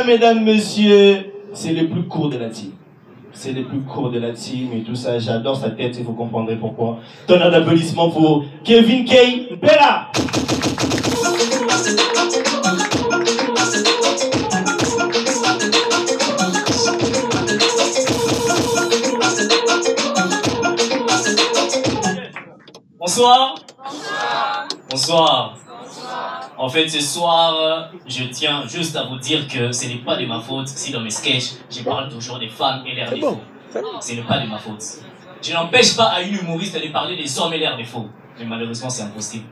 Mesdames, messieurs, c'est le plus court de la team. C'est le plus court de la team et tout ça. J'adore sa tête et vous comprendrez pourquoi. Tonnerre d'applaudissements pour Kevin K. Bella. Bonsoir. Bonsoir. Bonsoir. En fait, ce soir, je tiens juste à vous dire que ce n'est pas de ma faute si dans mes sketchs, je parle toujours des femmes et leurs défauts. Ce n'est pas de ma faute. Je n'empêche pas à une humoriste de parler des hommes et leurs défauts. Mais malheureusement, c'est impossible.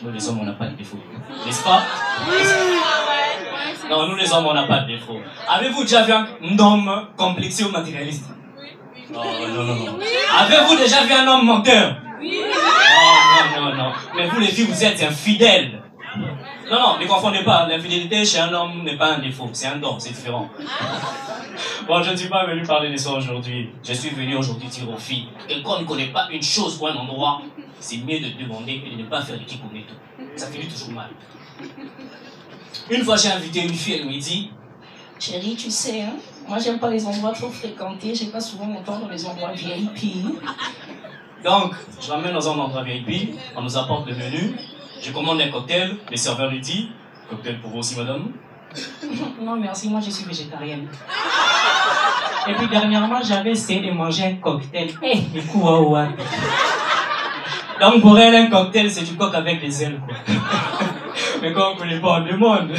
Nous, les hommes, on n'a pas de défauts. N'est-ce pas? Non, nous, les hommes, on n'a pas de défauts. Avez-vous déjà vu un homme complexé ou matérialiste? Non, non, non, non. Avez-vous déjà vu un homme menteur? Non, non, non, non. Mais vous, les filles, vous êtes infidèles. Non, non, ne confondez pas. L'infidélité chez un homme n'est pas un défaut. C'est un don, c'est différent. Bon, je ne suis pas venu parler de ça aujourd'hui. Je suis venu aujourd'hui dire aux filles que quand on ne connaît pas une chose ou un endroit, c'est mieux de demander et de ne pas faire de qui connaît tout. Ça finit toujours mal. Une fois, j'ai invité une fille, elle me dit, chérie, tu sais, hein, moi, j'aime pas les endroits trop fréquentés. J'ai pas souvent mon temps dans les endroits VIP. Donc, je l'emmène dans un endroit VIP, on nous apporte le menu. Je commande un cocktail, le serveur lui dit, cocktail pour vous aussi, madame? Non, merci, moi je suis végétarienne. Et puis dernièrement, j'avais essayé de manger un cocktail. Eh, du coup, ouais. Donc pour elle, un cocktail, c'est du coq avec des ailes, quoi. Mais quand on ne connaît pas, on demande.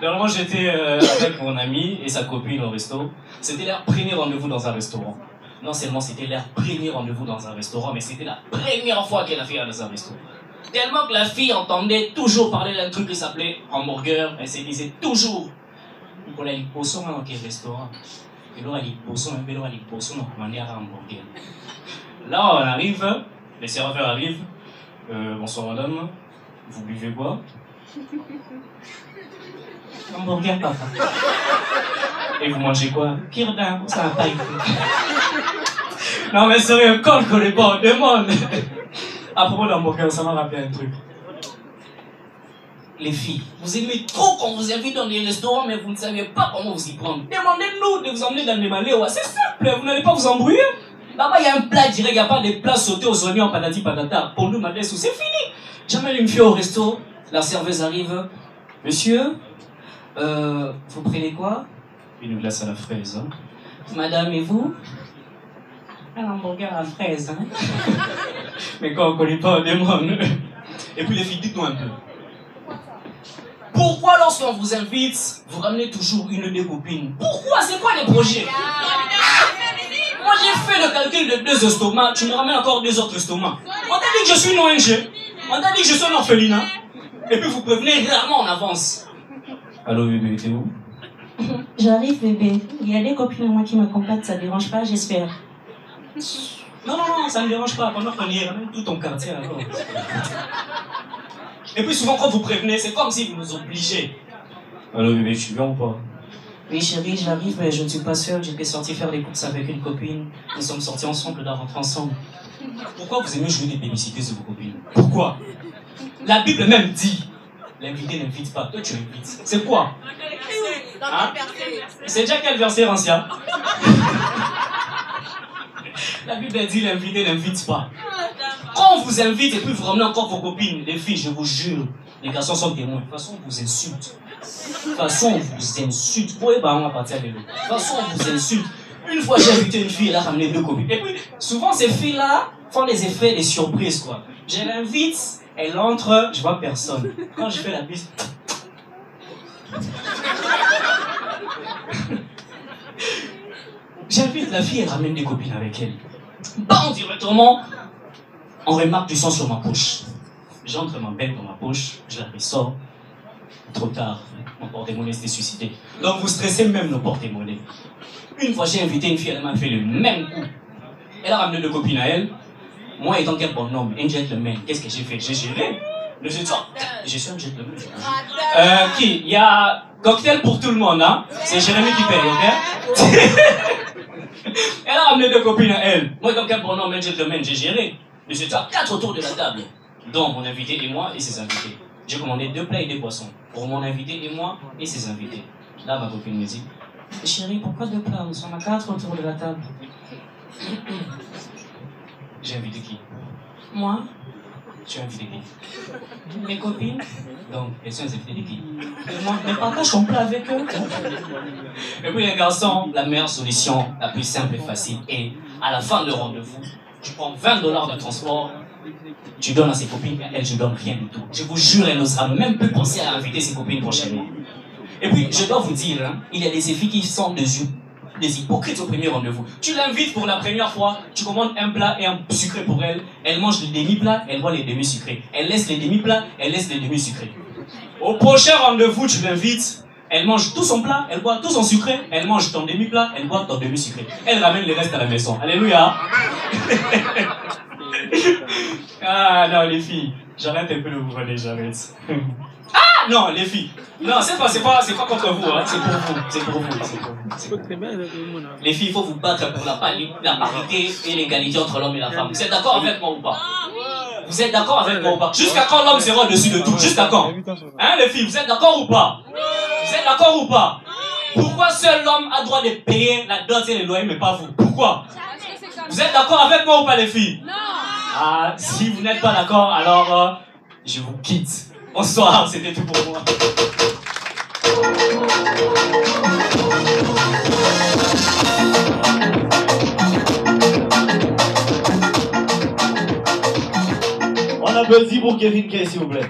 Normalement, j'étais avec mon ami et sa copine au resto. C'était leur premier rendez-vous dans un restaurant. Non seulement c'était leur premier rendez-vous dans un restaurant, mais c'était la première fois qu'elle a fait dans un restaurant. Tellement que la fille entendait toujours parler d'un truc qui s'appelait hamburger, elle se disait toujours, pour la liposon dans quel restaurant? Et là, la liposon, on a commandé un hamburger. Là, on arrive, les serveurs arrivent. Bonsoir madame, vous buvez quoi? Hamburger, papa. Et vous mangez quoi? Kirdin, ça n'a pas été. Non mais sérieux, quand on ne connaît pas, on demande. À propos d'hamburger, ça m'a rappelé un truc. Les filles, vous aimez trop qu'on vous invite dans des restaurants, mais vous ne savez pas comment vous y prendre. Demandez-nous de vous emmener dans des maléois. C'est simple, vous n'allez pas vous embrouiller. Là-bas, il y a un plat direct, il n'y a pas des plats sautés aux oignons, patati patata. Pour nous, madès, c'est fini. J'amène une fille au resto, la serveuse arrive. Monsieur, vous prenez quoi? Une glace à la fraise. Hein. Madame, et vous? Un hamburger à la fraise. Hein. Mais quand on ne connaît pas, on demande. Et puis les filles, dites-nous un peu. Pourquoi lorsqu'on vous invite, vous ramenez toujours une des copines? Pourquoi? C'est quoi les projets? Moi j'ai fait le calcul de 2 estomacs, tu me ramènes encore 2 autres estomacs. On t'a dit que je suis une ONG, on t'a dit que je suis un orphelinat. Et puis vous prévenez rarement en avance. Allô bébé, t'es où? J'arrive bébé, il y a des copines à moi qui m'accompagnent, ça ne dérange pas, j'espère. Non, non, non, ça ne me dérange pas. Pendant qu'on y est, ramène tout ton quartier alors. Et puis souvent quand vous prévenez, c'est comme si vous nous obligez. Allô bébé, tu viens ou pas? Oui chérie, j'arrive, mais je ne suis pas seule, j'étais sortie faire des courses avec une copine. Nous sommes sortis ensemble, on rentrer ensemble. Pourquoi vous aimez jouer des babysitters sur vos copines? Pourquoi? La Bible même dit, l'invité n'invite pas, toi tu invites. C'est quoi? Hein? C'est déjà quel verset ancien? La Bible dit l'invité n'invite pas. Quand on vous invite et puis vous ramenez encore vos copines, les filles, je vous jure, les garçons sont témoins. De toute façon, on vous insulte. De toute façon, on vous insulte. Vous pouvez pas partir de l'eau. De toute façon, on vous insulte. Une fois, j'ai invité une fille, elle a ramené 2 copines. Et puis, souvent, ces filles-là font des effets, des surprises, quoi. Je l'invite, elle entre, je vois personne. Quand je fais la bise... J'invite la fille, elle ramène des copines avec elle. Bam, directement, on remarque du sang sur ma poche. J'entre ma belle dans ma poche, je la ressors. Trop tard, mon porte-monnaie s'était suscité. Donc vous stressez même nos porte-monnaies. Une fois, j'ai invité une fille, elle m'a fait le même coup. Elle a ramené 2 copines à elle. Moi, étant quel bonhomme, un gentleman, qu'est-ce que j'ai fait? J'ai géré. Je suis un gentleman. Qui? Il y a cocktail pour tout le monde, hein? C'est Jérémy qui paye, ok? Elle a ramené 2 copines à elle. Moi, étant quel bonhomme, un gentleman, j'ai géré. Je suis à 4 autour de la table. Donc, mon invité et moi et ses invités. J'ai commandé 2 plats et 2 boissons. Pour mon invité et moi et ses invités. Là, ma copine me dit, Chérie, pourquoi deux plats? Nous sommes à 4 autour de la table. j'ai invité qui? Moi, Tu as invité qui? mes copines, Donc, elles sont invitées de qui? et moi, mais partage ton plat avec eux. Et puis les garçons, la meilleure solution, la plus simple et facile est, à la fin de rendez-vous, tu prends $20 de transport, tu donnes à ses copines, et elles, je donne rien du tout. Je vous jure, elle n'osera même plus penser à inviter ses copines prochainement. Et puis, je dois vous dire, hein, il y a des filles qui sont des hypocrites au premier rendez-vous. Tu l'invites pour la première fois, tu commandes un plat et un sucré pour elle, elle mange les demi-plats, elle boit les demi-sucrés. Elle laisse les demi-plats, elle laisse les demi-sucrés. Au prochain rendez-vous, tu l'invites, elle mange tout son plat, elle boit tout son sucré, elle mange ton demi-plat, elle boit ton demi-sucré. Elle ramène le reste à la maison. Alléluia. Ah non, les filles, j'arrête un peu de vous voler, j'arrête. Ah non, les filles. Non, c'est pas contre vous, hein. C'est pour vous. Les filles, il faut vous battre pour la parité et l'égalité entre l'homme et la femme. Vous êtes d'accord avec moi ou pas? Vous êtes d'accord avec moi ou pas? Jusqu'à quand l'homme sera au-dessus de tout? Jusqu'à quand? Hein, les filles, vous êtes d'accord ou pas? Vous êtes d'accord ou pas? Pourquoi seul l'homme a droit de payer la dot et les loyers, mais pas vous? Pourquoi? Vous êtes d'accord avec moi ou pas, les filles? Non. Ah, si vous n'êtes pas d'accord, alors je vous quitte. Bonsoir, c'était tout pour moi. On applaudit pour Kevin Kay, s'il vous plaît.